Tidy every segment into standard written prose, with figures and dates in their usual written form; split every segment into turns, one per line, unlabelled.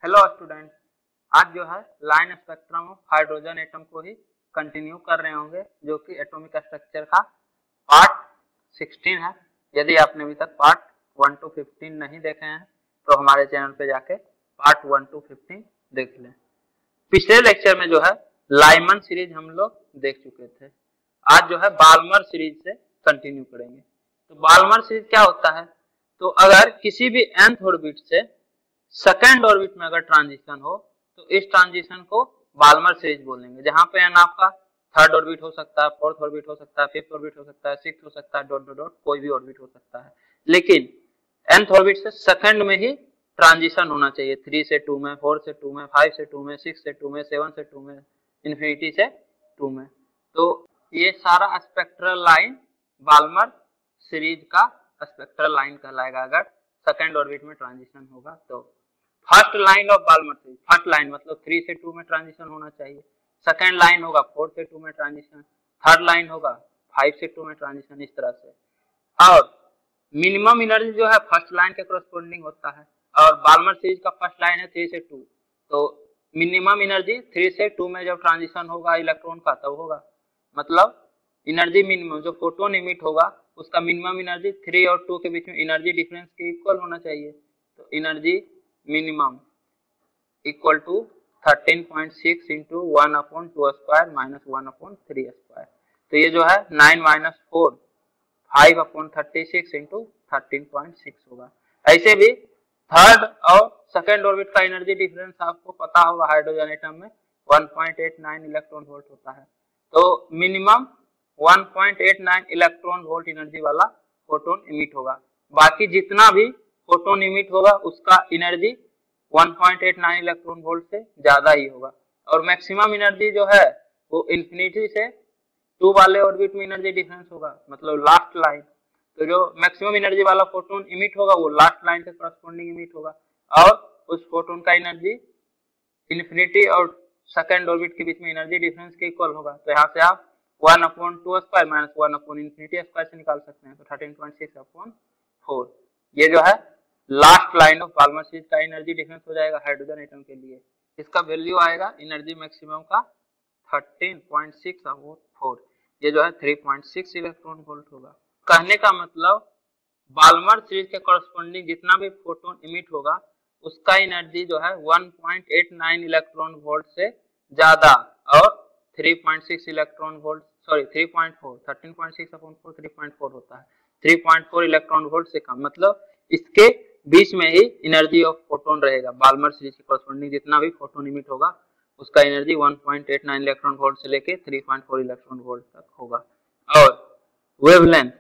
Hello student, आज जो है line spectrum of hydrogen atom को ही कंटिन्यू कर रहे होंगे, जो कि एटॉमिक स्ट्रक्चर का पार्ट 16 है। यदि आपने अभी तक पार्ट 1 to 15 नहीं देखे हैं तो हमारे चैनल पे जाके पार्ट 1 to 15 देख लें। पिछले लेक्चर में जो है लाइमन सीरीज हम लोग देख चुके थे। आज जो है बाल्मर सीरीज से कंटिन्यू करेंगे। तो बाल्मर सीरीज क्या होता है? तो अगर किसी भी nth ऑर्बिट से सेकेंड ऑर्बिट में अगर ट्रांजिशन हो तो इस ट्रांजिशन को बाल्मर सीरीज बोलेंगे, जहां पे n आपका थर्ड ऑर्बिट हो सकता है, फोर्थ ऑर्बिट हो सकता है, फिफ्थ ऑर्बिट हो सकता है, सिक्स्थ हो सकता है, डॉट डॉट डॉट कोई भी ऑर्बिट हो सकता है। लेकिन nth ऑर्बिट से सेकेंड में ही ट्रांजिशन होना चाहिए। 3 से 2 में, 4 से 2 में, 5 से 2 में, 6 से 2 में, 7 से 2 में, इन्फिनिटी से 2 में। तो ये सारा स्पेक्ट्रल लाइन बाल्मर सीरीज का स्पेक्ट्रल लाइन कहलाएगा अगर सेकेंड ऑर्बिट में ट्रांजिशन होगा। तो first line of Balmer series, first line मतलब 3 से 2 में ट्रांजिशन होना चाहिए, सेकेंड लाइन होगा 4 से 2 में ट्रांजिशन, थर्ड लाइन होगा 5 से 2 में ट्रांजिशन, इस तरह से। और मिनिमम एनर्जी जो है फर्स्ट लाइन के करस्पॉन्डिंग होता है, और बाल्मर सीरीज का फर्स्ट लाइन है 3 से 2, तो मिनिमम एनर्जी 3 से 2 में जब ट्रांजिशन होगा इलेक्ट्रॉन का तब होगा। मतलब एनर्जी मिनिमम जो फोटोन इमिट होगा उसका मिनिमम एनर्जी 3 और 2 के बीच में एनर्जी डिफरेंस के इक्वल होना चाहिए। तो energy minimum equal to 13.6 into 1/2² minus 1/3²। तो ये जो है 9 माइनस 4 5/36 इंटू 13.6 होगा। ऐसे भी थर्ड और सेकेंड ऑर्बिट का एनर्जी डिफरेंस आपको पता होगा, हाइड्रोजन एटम में 1.89 इलेक्ट्रॉन वोल्ट होता है। तो मिनिमम 1.89 इलेक्ट्रॉन वोल्ट एनर्जी वाला फोटोन इमिट होगा। बाकी जितना भी फोटोन इमिट होगा उसका एनर्जी 1.89 इलेक्ट्रॉन वोल्ट से ज्यादा ही होगा। और मैक्सिमम एनर्जी जो है वो इन्फिनिटी से 2 वाले ऑर्बिट में एनर्जी डिफरेंस होगा, मतलब लास्ट लाइन। तो जो मैक्सिमम एनर्जी वाला फोटोन इमिट होगा वो लास्ट लाइन के करस्पॉन्डिंग इमिट होगा, और उस फोटोन का एनर्जी इन्फिनिटी और सेकेंड ऑर्बिट के बीच में एनर्जी डिफरेंस के इक्वल होगा। तो यहाँ से आप 1/2² माइनस 1/∞² से निकाल सकते हैं। तो 13.6/4 ये जो है last line of Balmer series का एनर्जी डिफरेंस हो जाएगा हाइड्रोजन एटम के लिए। इसका वैल्यू आएगा एनर्जी मैक्सिमम का 13.6/4, ये जो है 3.6 इलेक्ट्रॉन वोल्ट होगा। कहने का मतलब बाल्मर सीरीज के कॉरस्पॉन्डिंग जितना भी फोटोन इमिट होगा उसका एनर्जी जो है 1.89 इलेक्ट्रॉन वोल्ट से ज्यादा और 3.6 इलेक्ट्रॉन वोल्ट, सॉरी 3.4, 13.6/4 3.4 होता है, 3.4 इलेक्ट्रॉन वोल्ट से कम। मतलब इसके बीच में ही एनर्जी ऑफ फोटोन रहेगा। बाल्मर सीरीज के कॉरस्पॉन्डिंग जितना भी फोटोन इमिट होगा उसका एनर्जी 1.89 इलेक्ट्रॉन वोल्ट से लेके 3.4 इलेक्ट्रॉन वोल्ट तक होगा। और वेवलेंथ,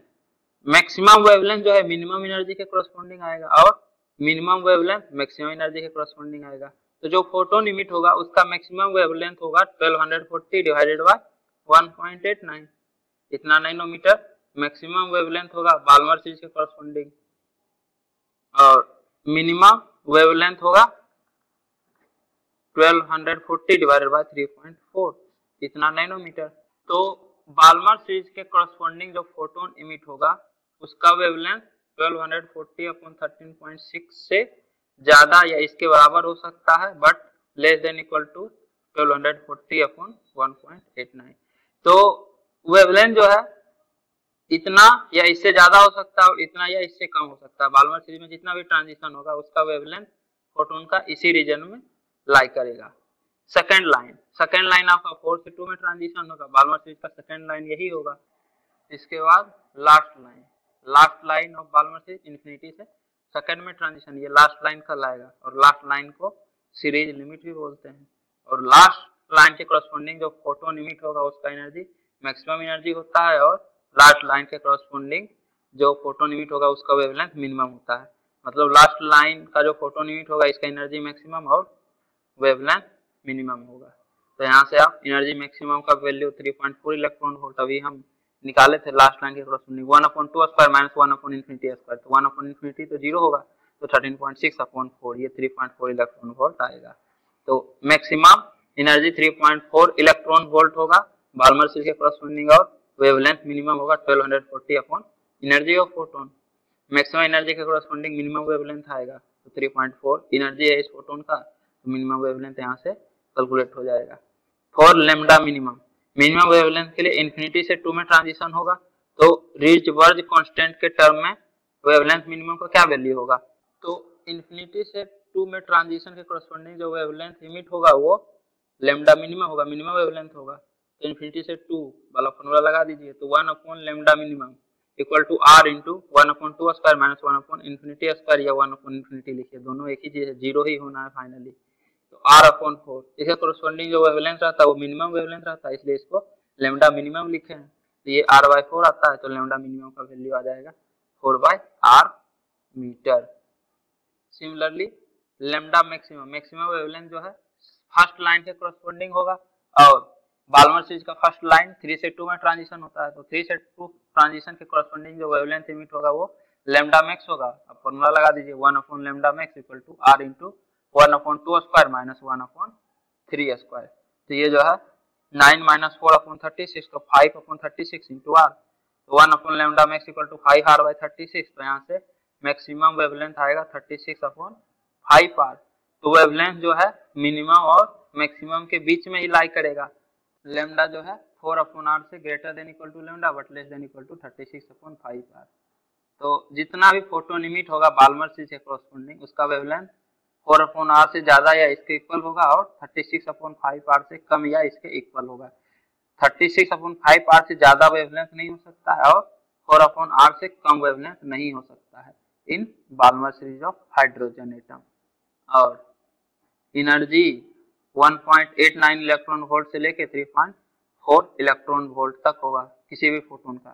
मैक्सिमम वेवलेंथ जो है मिनिमम एनर्जी के कॉरस्पॉन्डिंग आएगा, और मिनिमम वेवलेंथ मैक्सिमम एनर्जी के कॉरस्पॉन्डिंग आएगा। तो जो फोटोन इमिट होगा उसका मैक्सिमम वेवलेंथ होगा 1240 डिवाइडेड बाय 1.89, इतना नैनोमीटर मैक्सिमम वेवलेंथ होगा बाल्मर सीरीज के कॉरस्पॉन्डिंग, और मिनिमम वेवलेंथ होगा 1240 डिवाइडेड बाय 3.4, इतना नैनोमीटर। तो बाल्मर सीरीज के कॉरस्पॉन्डिंग जो फोटोन इमिट होगा उसका वेवलेंथ 1240/13.6 से ज्यादा या इसके बराबर हो सकता है, but less than equal to 1240/1.89। तो वेवलेंथ जो है इतना या इससे ज्यादा हो सकता है और इतना या इससे कम हो सकता है। बाल्मर सीरीज में जितना भी ट्रांजिशन होगा उसका वेवलेंथ फोटोन का इसी रीजन में लाई करेगा। सेकेंड लाइन आपका 4 से 2 में ट्रांजिशन होगा, बाल्मर सीरीज का सेकेंड लाइन यही होगा। इसके बाद last line of Balmer series infinity से सेकेंड में ट्रांजिशन, ये लास्ट लाइन का लाएगा, और लास्ट लाइन को सीरीज लिमिट भी बोलते हैं। और लास्ट लाइन के करस्पॉन्डिंग जो फोटोन इमिट होगा उसका एनर्जी मैक्सिमम एनर्जी होता है, और लास्ट लाइन के करस्पॉन्डिंग जो फोटोन इमिट होगा उसका वेवलेंथ मिनिमम होता है। मतलब लास्ट लाइन का जो फोटोन इमिट होगा इसका एनर्जी मैक्सिमम और वेवलेंथ मिनिमम होगा। तो यहाँ से आप एनर्जी मैक्सिमम का वैल्यू 3.4 इलेक्ट्रॉन वोल्ट अभी हम निकाले थे लास्ट लाइन के करस्पॉन्डिंग, 1/2² माइनस 1/∞² तो 1/∞ तो 0 होगा, तो 13.6/4 ये 3.4 इलेक्ट्रॉन वोल्ट आएगा। तो मैक्सिमम एनर्जी 3.4 इलेक्ट्रॉन वोल्ट होगा बाल्मर सीरीज के करस्पॉन्डिंग, और वेवलेंथ मिनिमम होगा 1240 energy of photon. Maximum energy के करस्पॉन्डिंग मिनिमम वेवलेंथ आएगा, तो 3.4 एनर्जी है इस फोटोन का, तो मिनिमम वेवलेंथ यहाँ से कैलकुलेट हो जाएगा। For lambda minimum, minimum wavelength के लिए इन्फिनिटी से 2 में ट्रांजिशन होगा, तो रिचबर्ग कांस्टेंट के टर्म में वेवलेंथ मिनिमम का क्या वैल्यू होगा? तो इन्फिनिटी से 2 में ट्रांजिशन के कोरस्पोंडिंग जो वेवलेंथ इमिट होगा वो लेमडा मिनिमम होगा, मिनिमम वेवलेंथ होगा। तो इन्फिनिटी से 2 वाला फॉर्मूला लगा दीजिए, तो 1 upon lambda minimum equal to R into 1 upon 2 square minus 1 upon infinity square या 1 अपॉन इन्फिनिटी लिखिए, दोनों एक ही चीज है, जीरो ही होना है फाइनली। तो आर अपॉन 4, इसका कोरस्पोंडिंग जो वेवलेंथ रहता है वो मिनिमम वेवलेंथ रहता है, इसलिए इसको लेमडा मिनिमम लिखे हैं। तो ये r/4 आता है, तो लेमडा मिनिमम का वैल्यू आ जाएगा 4/r metre. Similarly lambda maximum, maximum wavelength जो है फर्स्ट लाइन के कोरस्पोंडिंग होगा, और बाल्मर सीरीज का फर्स्ट लाइन 3 से 2 में ट्रांजिशन होता है, तो 3 से 2 ट्रांजिशन के कोरस्पोंडिंग जो वेवलेंथ इमिट होगा वो लेमडा मैक्स होगा। अब फॉर्मूला लगा दीजिए, 1 upon lambda max equal to r into 1 upon 2 square minus 1 upon 3 square. तो ये जो है 9 माइनस 4 अपॉन 36, तो 5 अपॉन 36 इंटू r, तो 1 upon lambda max equal to 5r/36, तो यहाँ से मैक्सिमम वेवलेंथ आएगा 36 अपॉन 5r। तो वेवलेंथ जो है मिनिमम और मैक्सिमम के बीच में ही लाई करेगा। लेमडा जो है 4 अपॉन r से greater than equal to lambda but less than equal to 36 upon 5r। तो जितना भी फोटोन इमिट होगा बाल्मर सीरीज के कोरस्पोंडिंग, उसका वेवलेंथ 4 अपॉन r से ज्यादा या इसके इक्वल होगा, और 36 अपॉन 5r से कम या इसके इक्वल होगा। 36 अपॉन 5r से ज्यादा वेवलेंथ नहीं हो सकता है, और 4 अपॉन r से कम वेवलेंथ नहीं हो सकता है in Balmer series of hydrogen atom. और एनर्जी 1.89 इलेक्ट्रॉन वोल्ट से लेके 3.4 इलेक्ट्रॉन वोल्ट तक होगा किसी भी फोटोन का।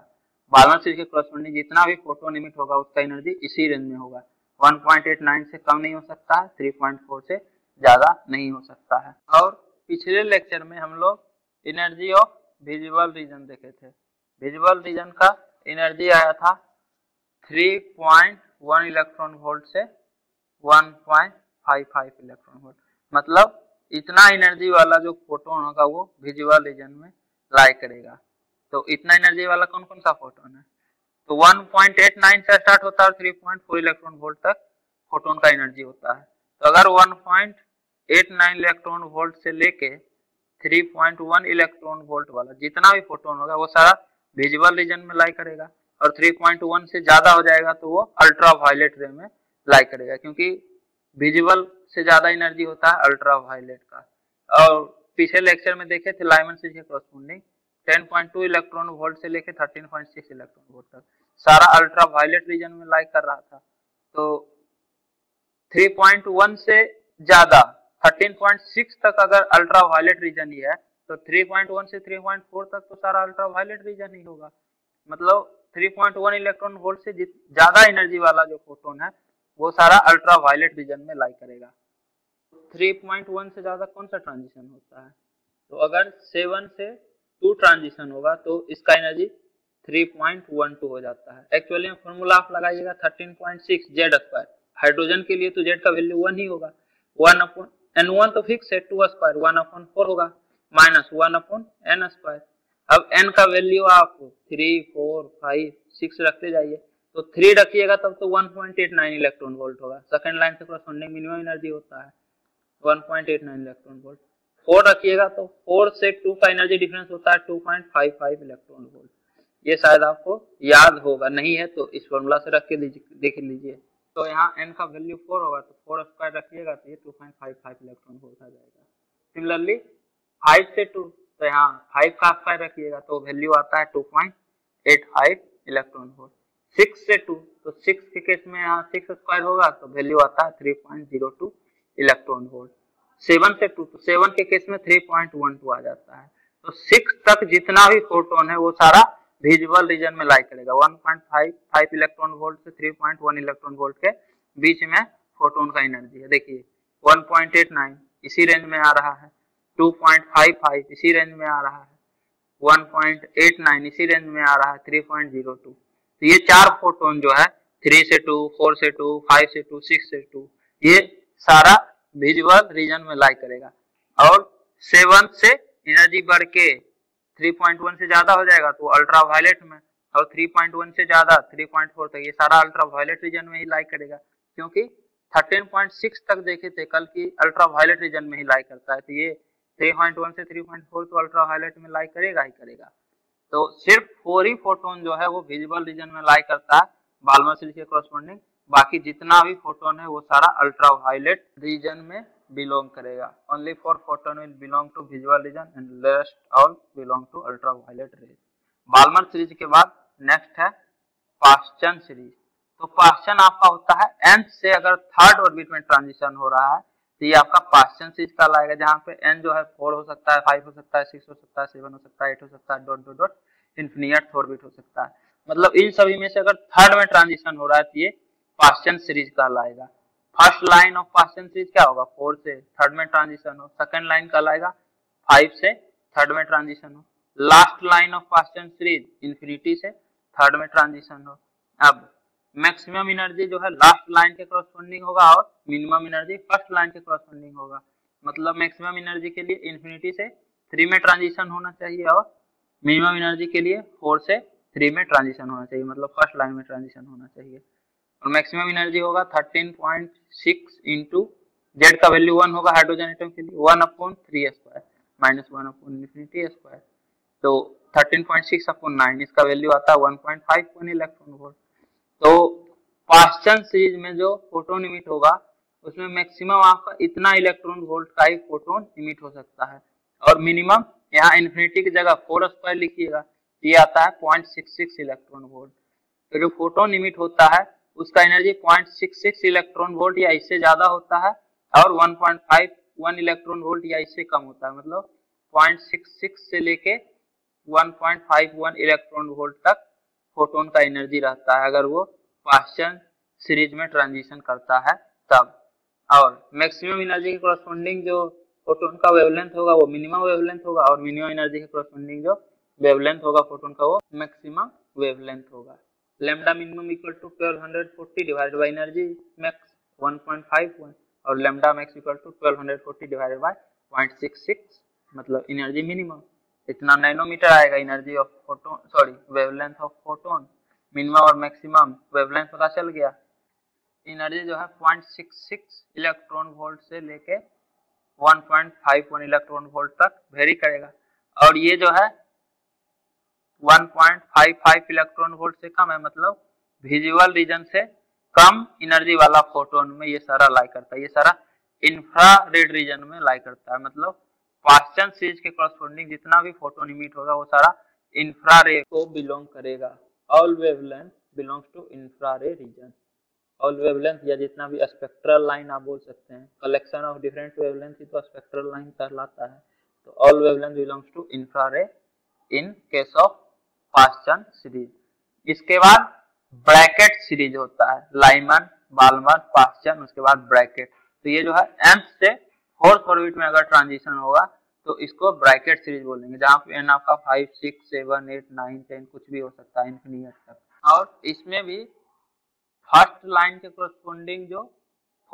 बाल्मर सीरीज के कोरस्पोंडिंग जितना भी फोटोन इमिट होगा उसका एनर्जी इसी रेंज में होगा, 1.89 से कम नहीं हो सकता है, 3.4 से ज्यादा नहीं हो सकता है। और पिछले लेक्चर में हम लोग एनर्जी ऑफ विजिबल रीजन देखे थे। विजिबल रीजन का एनर्जी आया था 3.1 इलेक्ट्रॉन वोल्ट से 1.55 इलेक्ट्रॉन वोल्ट, मतलब इतना एनर्जी वाला जो फोटोन होगा वो विजिबल रीजन में लाई करेगा। तो इतना एनर्जी वाला कौन कौन सा फोटोन है? तो 1.89 से स्टार्ट होता है और 3.4 इलेक्ट्रॉन वोल्ट तक फोटोन का एनर्जी होता है। तो अगर 1.89 इलेक्ट्रॉन वोल्ट से लेके 3.1 इलेक्ट्रॉन वोल्ट वाला जितना भी फोटोन होगा वो सारा विजिबल रीजन में लाई करेगा, और 3.1 से ज्यादा हो जाएगा तो वो अल्ट्रा वायलेट रे में लाई करेगा, क्योंकि विजिबल से ज्यादा एनर्जी होता है अल्ट्रा वायलेट का। और पिछले लेक्चर में देखे थे लाइमन सीरीज के कोरस्पोंडिंग 10.2 इलेक्ट्रॉन वोल्ट से लेके 13.6 इलेक्ट्रॉन वोल्ट तक सारा अल्ट्रा वायलेट रीजन में लाई कर रहा था। तो 3.1 से ज्यादा 13.6 तक अगर अल्ट्रा वायलेट रीजन ही है, तो 3.1 से 3.4 तक तो सारा अल्ट्रा वायलेट रीजन ही होगा। मतलब 3.1 इलेक्ट्रॉन वोल्ट से ज्यादा एनर्जी वाला जो फोटोन है वो सारा अल्ट्रा वायलेट रीजन में लाई करेगा। 3.1 से ज्यादा कौन सा ट्रांजिशन होता है? तो अगर 7 से 2 ट्रांजिशन होगा तो इसका एनर्जी 3.12 हो जाता है। एक्चुअली में फॉर्मूला आप लगाइएगा 13.6 जेड स्क्वायर, हाइड्रोजन के लिए तो जेड का वैल्यू 1 ही होगा, 1 अपॉन n1 तो फिक्स है 2 स्क्वायर 1 अपॉन 4 होगा माइनस 1 अपॉन n स्क्वायर। अब n का वैल्यू आप 3, 4, 5, 6 रखते जाइए, तो 3 रखिएगा तब तो 1.89 इलेक्ट्रॉन वोल्ट होगा। सेकंड लाइन से कोरस्पोंडिंग मिनिमम एनर्जी होता है 1.89 इलेक्ट्रॉन वोल्ट। 4 रखिएगा तो 4 से 2 का एनर्जी डिफरेंस होता है 2.55 इलेक्ट्रॉन वोल्ट। ये शायद आपको याद होगा, नहीं है तो इस फॉर्मूला से रख के देख लीजिए। तो यहाँ n का वैल्यू 4 होगा तो 4 स्क्वायर रखिएगा तो ये 2.55 इलेक्ट्रॉन वोल्ट आ जाएगा। सिमिलरली 5 से 2 तो यहाँ 5 का स्क्वायर रखिएगा तो वैल्यू आता है 2.85 इलेक्ट्रॉन वोल्ट। 6 से 2 तो 6 के केस में यहाँ 6 स्क्वायर होगा तो वैल्यू आता है 3.02 इलेक्ट्रॉन वोल्ट। 7 से 2 तो 7 के केस में 3.12 आ जाता है। तो 6 तक जितना भी फोटोन है वो सारा विजिबल रीजन में लाई करेगा। 1.55 इलेक्ट्रॉन वोल्ट से 3.1 इलेक्ट्रॉन वोल्ट के बीच में फोटोन का एनर्जी है। देखिए 1.89 इसी रेंज में आ रहा है, 2.55 इसी रेंज में आ रहा है, 1.89 इसी रेंज में आ रहा है, 3.02। तो ये 4 फोटोन जो है 3 से 2, 4 से 2, 5 से 2, 6 से 2 ये सारा विजिबल रीजन में लाई करेगा। और 7 से एनर्जी बढ़ के 3.1 से ज्यादा हो जाएगा तो अल्ट्रा वायलेट में, और 3.1 से ज्यादा 3.4 तक ये सारा अल्ट्रा वायलेट रीजन में ही लाई करेगा, क्योंकि 13.6 तक देखे थे कल की अल्ट्रा वायलेट रीजन में ही लाई करता है, तो ये 3.1 से 3.4 तो अल्ट्रा वायलेट में लाई करेगा ही करेगा। तो सिर्फ 4 ही फोटोन जो है वो विजिबल रीजन में लाई करता है बाल्मर सीरीज के कॉरस्पॉन्डिंग, बाकी जितना भी फोटोन है वो सारा अल्ट्रा वायलेट रीजन में बिलोंग करेगा। Only 4 photon will belong to visual region and rest all belong to ultraviolet rays. Balmer series के बाद नेक्स्ट है पाश्चन सीरीज। तो पाश्चन आपका होता है n से अगर थर्ड ऑर्बिट में ट्रांजिशन हो रहा है तो ये आपका पाश्चन सीरीज का लाएगा, जहाँ पे n जो है 4 हो सकता है, 5 हो सकता है, 6 हो सकता है, 7 हो सकता है, 8 हो सकता है, dot dot dot infinite orbit हो सकता है। मतलब इन सभी में से अगर थर्ड में ट्रांजिशन हो रहा है तो ये पाश्चन सीरीज का लाएगा। First line of Paschen series क्या होगा, 4 से थर्ड में ट्रांजिशन हो। सेकंड लाइन का लाएगा 5 से थर्ड में ट्रांजिशन हो। Last line of Paschen series infinity से थर्ड में ट्रांजिशन हो। अब मैक्सिमम एनर्जी जो है लास्ट लाइन के कॉरस्पॉन्डिंग होगा और मिनिमम एनर्जी फर्स्ट लाइन के कॉरस्पॉन्डिंग होगा। मतलब मैक्सिमम एनर्जी के लिए इन्फिनिटी से 3 में ट्रांजिशन होना चाहिए और मिनिमम एनर्जी के लिए 4 से 3 में ट्रांजिशन होना चाहिए, मतलब फर्स्ट लाइन में ट्रांजिशन होना चाहिए। और मैक्सिमम एनर्जी होगा 13.6 इंटू जेड का वैल्यू 1 होगा हाइड्रोजन एटम के लिए, 1/3 स्क्वायर माइनस 1/इन्फिनिटी स्क्वायर, तो 13.6/9 इसका वैल्यू आता है 1.51 इलेक्ट्रॉन वोल्ट। तो पाश्चन सीरीज में जो फोटोन इमिट होगा उसमें मैक्सिमम आपका इतना इलेक्ट्रॉन वोल्ट का ही फोटोन इमिट हो सकता है और मिनिमम यहाँ इन्फिनिटी की जगह 4 स्क्वायर लिखिएगा, ये आता है 0.66 इलेक्ट्रॉन वोल्ट। तो जो फोटोन इमिट होता है उसका एनर्जी 0.66 इलेक्ट्रॉन वोल्ट या इससे ज्यादा होता है और 1.51 इलेक्ट्रॉन वोल्ट या इससे कम होता है, मतलब 0.66 से लेके 1.51 इलेक्ट्रॉन वोल्ट तक फोटोन का एनर्जी रहता है अगर वो पाश्चन सीरीज में ट्रांजिशन करता है तब। और मैक्सिमम एनर्जी के कॉरस्पॉन्डिंग जो फोटोन का वेवलेंथ होगा वो मिनिमम वेवलेंथ होगा और मिनिमम एनर्जी के कॉरस्पॉन्डिंग जो वेवलेंथ होगा फोटोन का वो मैक्सिमम वेवलेंथ होगा। Lambda minimum equal to 1240 divided by energy max 1.51 और lambda max equal to 1240 divided by 0.66, मतलब एनर्जी मिनिमम इतना नैनोमीटर आएगा energy of photon, sorry wavelength of photon. Minimum और मैक्सिमम वेवलेंथ पता चल गया। एनर्जी जो है 0.66 इलेक्ट्रॉन वोल्ट से लेके 1.51 इलेक्ट्रॉन वोल्ट तक वेरी करेगा और ये जो है 1.55 इलेक्ट्रॉन वोल्ट से कम है, मतलब विजुअल रीजन से कम एनर्जी वाला फोटोन में ये सारा लाई करता है। ये सारा इंफ्रारेड रीजन में लाई करता है, मतलब पाश्चन सीरीज के कॉरस्पॉन्डिंग जितना भी फोटोन इमिट होगा वो सारा इंफ्रारेड को बिलोंग करेगा। All wavelength belongs to infrared region. All wavelength या जितना भी स्पेक्ट्रल लाइन आप बोल सकते हैं, कलेक्शन ऑफ डिफरेंट वेवलेंथ ही तो स्पेक्ट्रल लाइन कहलाता है। तो all wavelength belongs to infrared in case of Paschen series. इसके बाद ब्रैकेट सीरीज होता है, लाइमन, बाल्मर, पाश्चन, उसके बाद ब्रैकेट। तो ये जो है nth से 4th ऑर्बिट में अगर ट्रांजिशन होगा तो इसको ब्रैकेट सीरीज बोलेंगे, जहाँ पे n आपका 5, 6, 7, 8, 9, 10 कुछ भी हो सकता है इन्फिनिट तक। और इसमें भी फर्स्ट लाइन के कॉरस्पॉन्डिंग जो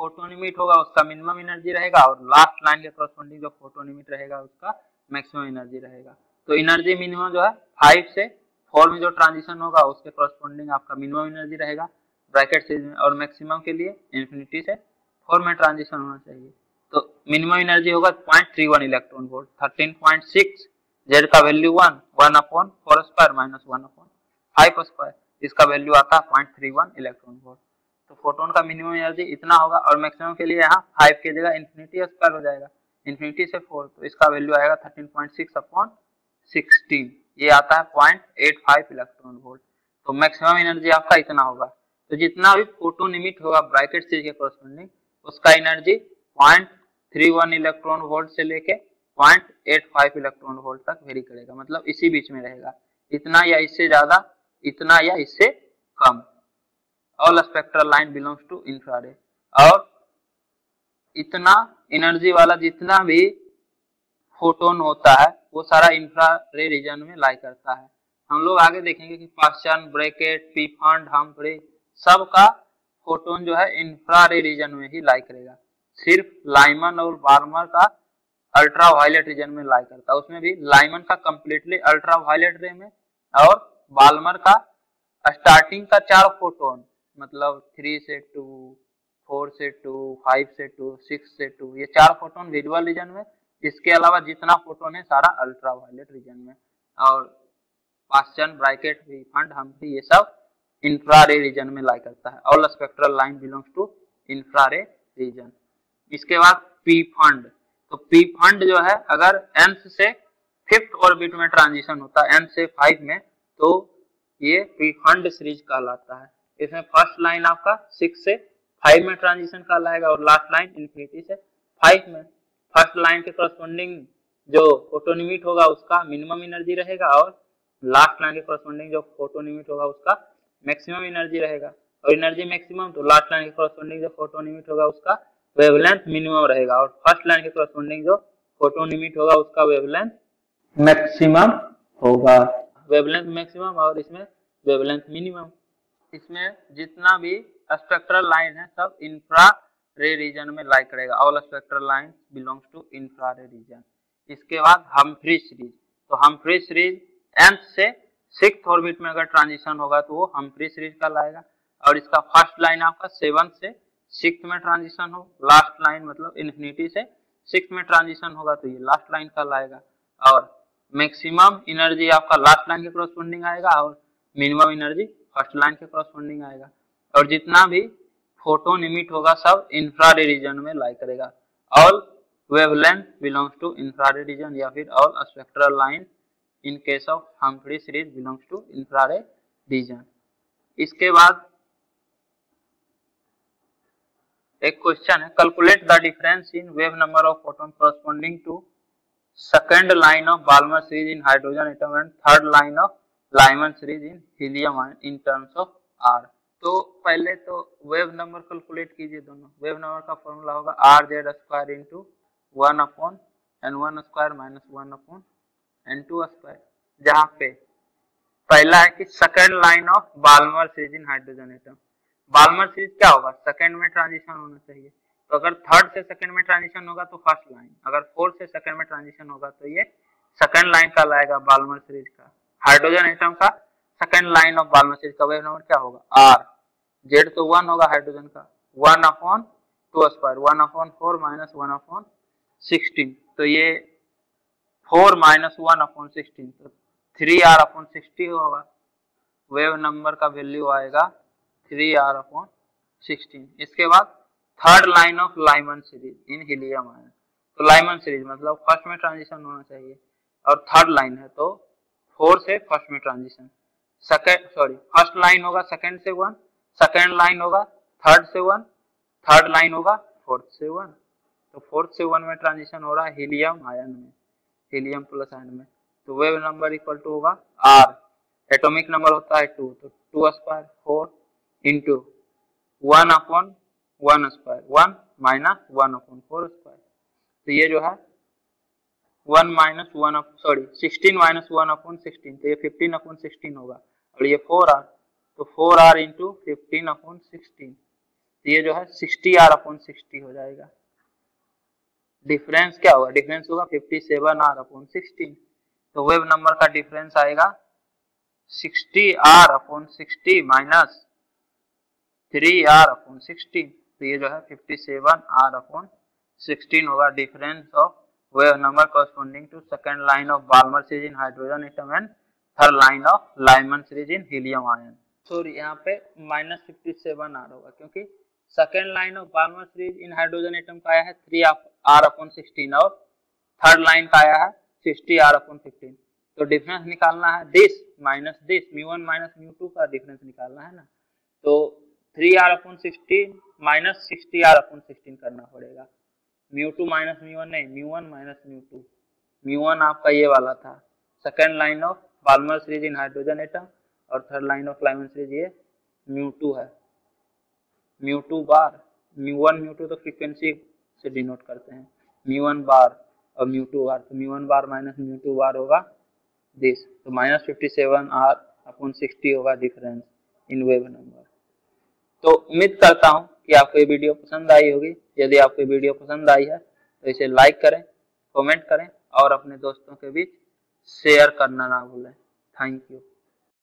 फोटोन इमिट होगा उसका मिनिमम एनर्जी रहेगा और लास्ट लाइन के कॉरस्पॉन्डिंग जो फोटोन इमिट रहेगा उसका मैक्सिमम एनर्जी रहेगा। तो एनर्जी मिनिमम जो है 5 से 4 में जो ट्रांजिशन होगा उसके कॉरस्पॉन्डिंग आपका मिनिमम एनर्जी रहेगा ब्रैकेट सीरीज में, और मैक्सिमम के लिए इन्फिनिटी से 4 में ट्रांजिशन होना चाहिए। तो मिनिमम एनर्जी होगा 0.31 इलेक्ट्रॉन वोल्ट, 13.6 जेड का वैल्यू 1/4 स्क्वायर माइनस 1/5 स्क्वायर, इसका वैल्यू आता है 0.31 इलेक्ट्रॉन वोल्ट। तो फोटोन का मिनिमम एनर्जी इतना होगा और मैक्सिमम के लिए यहाँ 5 की जगह इन्फिनिटी स्क्वायर हो जाएगा, इन्फिनिटी से 4, तो इसका वैल्यू आएगा 13.6/16, ये आता है 0.85 इलेक्ट्रॉन वोल्ट। तो मैक्सिमम एनर्जी आपका इतना होगा। तो जितना भी फोटोन इमिट होगा ब्रैकेट सीरीज के कॉरस्पॉन्डिंग उसका एनर्जी 0.31 इलेक्ट्रॉन वोल्ट से लेके 0.85 इलेक्ट्रॉन वोल्ट तक वेरी करेगा, मतलब इसी बीच में रहेगा, इतना या इससे ज्यादा, इतना या इससे कम। All spectral line belongs to infrared. और इतना एनर्जी वाला जितना भी फोटोन होता है वो सारा इंफ्रारेड रीजन में लाई करता है। हम लोग आगे देखेंगे कि पाश्चन, ब्रैकेट, पीफॉन्ड, हम्फ्रे सब का फोटोन जो है इंफ्रारेड रीजन में ही लाई करेगा। सिर्फ लाइमन और बाल्मर का अल्ट्रा वायलेट रीजन में लाई करता है, उसमें भी लाइमन का कंप्लीटली अल्ट्रा वायलेट रे में और बाल्मर का स्टार्टिंग का 4 फोटोन, मतलब 3 से 2, 4 से 2, 5 से 2, 6 से 2, ये 4 फोटोन विजुअल रीजन में। इसके अलावा जितना फोटोन है सारा अल्ट्रावायलेट रीजन में। और पास्चन, ब्रैकेट, फंड, हम्फ्री, ये सब इंफ्रारेड रीजन में लाई करता है। All spectral line belongs to infrared region. इसके बाद पी फंड। तो पी फंड जो है अगर nth से 5th ऑर्बिट में ट्रांजिशन होता है, n से 5 में, तो ये पी फंड सीरीज कहलाता है। इसमें फर्स्ट लाइन आपका 6 से 5 में ट्रांजिशन कहलाएगा और लास्ट लाइन इन्फिनिटी से 5 में। फर्स्ट लाइन के करस्पॉन्डिंग जो फोटोन इमिट होगा उसका मिनिमम एनर्जी रहेगा और लास्ट लाइन के करस्पॉन्डिंग जो फोटोन इमिट होगा उसका मैक्सिमम एनर्जी रहेगा। और एनर्जी मैक्सिमम तो लास्ट लाइन के करस्पॉन्डिंग जो फोटोन इमिट होगा उसका वेवलेंथ मिनिमम रहेगा और फर्स्ट लाइन के करस्पॉन्डिंग जो फोटोन इमिट होगा उसका वेवलेंथ मैक्सिमम होगा। वेवलेंथ मैक्सिमम और इसमें वेवलेंथ मिनिमम। इसमें जितना भी स्पेक्ट्रल लाइन है सब इंफ्रा रे रीजन में लाई करेगा। All spectral line belongs to infrared region. इसके बाद हम्फ्री सीरीज। तो हम्फ्री सीरीज nth से 6th ऑर्बिट में अगर ट्रांजिशन होगा तो वो हम्फ्री सीरीज का लाएगा। और इसका फर्स्ट लाइन आपका 7th से 6th में ट्रांजिशन हो, लास्ट लाइन मतलब इन्फिनिटी से 6th में ट्रांजिशन होगा तो ये लास्ट लाइन का लाएगा। और मैक्सिमम एनर्जी आपका लास्ट लाइन के करस्पॉन्डिंग आएगा और मिनिमम एनर्जी फर्स्ट लाइन के करस्पॉन्डिंग आएगा। और जितना भी फोटोन इमिट होगा सब इंफ्रारेड रीजन में लाई करेगा। All wavelength belongs to infrared region या फिर all spectral line in case of Humphreys series belongs to infrared region. इसके बाद एक क्वेश्चन है, calculate the difference in wave number of photon corresponding to second line of Balmer series in hydrogen atom and third line of Lyman series in helium ion in terms of R. तो पहले तो wave number calculate कीजिए दोनों। Wave number का formula होगा RZ² into 1/n1² minus 1/n2²। जहाँ पे पहला है कि second line of Balmer series in hydrogen atom. Balmer series क्या होगा, सेकंड में ट्रांजिशन होना चाहिए। तो अगर थर्ड से सेकंड में ट्रांजिशन होगा तो फर्स्ट लाइन, अगर फोर्थ से सेकंड में ट्रांजिशन होगा तो ये सेकंड लाइन का लाएगा बाल्मर सीरीज का। हाइड्रोजन एटम का second line of Balmer series का वेव नंबर क्या होगा, R। Z तो 1 होगा हाइड्रोजन का, 1/2², 1/4 माइनस 1/16। तो ये 4 माइनस 1/16 तो 3R/60 होगा। वेव नंबर का वैल्यू आएगा 3R/16। इसके बाद third line of Lyman series in helium ion. तो लाइमन सीरीज मतलब फर्स्ट में ट्रांजिशन होना चाहिए और थर्ड लाइन है तो 4 से फर्स्ट में ट्रांजिशन। फर्स्ट लाइन होगा सेकंड से 1, सेकंड लाइन होगा थर्ड से 1, थर्ड लाइन होगा फोर्थ से 1। तो फोर्थ से 1 में ट्रांजिशन हो रहा है हीलियम आयन में, हीलियम प्लस आयन में। तो वेव नंबर इक्वल टू होगा R। एटॉमिक नंबर होता है 2, तो 2² 4 इंटू 1/1² 1 माइनस 1/4²। तो ये जो है 16 माइनस 1/16 तो ये 15/16 होगा और ये 4R तो 4R इंटू 15/16 तो ये जो है 60R/60 हो जाएगा। डिफरेंस क्या होगा, डिफरेंस होगा 57R/16। तो वेव नंबर का डिफरेंस आएगा 60R/60 माइनस 3R/16। तो ये जो है 57R/16 होगा difference of wave number corresponding to second line of Balmer series in hydrogen atom and third line of Lyman series in helium ion। Sorry यहाँ पे -57R होगा क्योंकि second line of Balmer series in hydrogen atom का आया है 3R/16 और third line का आया है 60R/15। तो डिफरेंस निकालना है दिस माइनस दिस, μ1 माइनस μ2 का डिफरेंस निकालना है ना। तो 3R/16 माइनस 60R/16 करना पड़ेगा। μ2 माइनस μ1 नहीं, μ1 माइनस μ2। μ1 आपका ये वाला था second line of Balmer series in hydrogen atom और third line of Lyman series ये μ2 है। μ2 बार, μ1 μ2 तो फ्रीक्वेंसी से डिनोट करते हैं, μ1 बार और μ2 बार। तो μ1 बार माइनस μ2 बार होगा दिस। तो -57R/60 होगा डिफरेंस इन वेव नंबर। तो उम्मीद करता हूँ कि आपको ये वीडियो पसंद आई होगी। यदि आपको ये वीडियो पसंद आई है तो इसे लाइक करें, कमेंट करें और अपने दोस्तों के बीच शेयर करना ना भूलें। Thank you.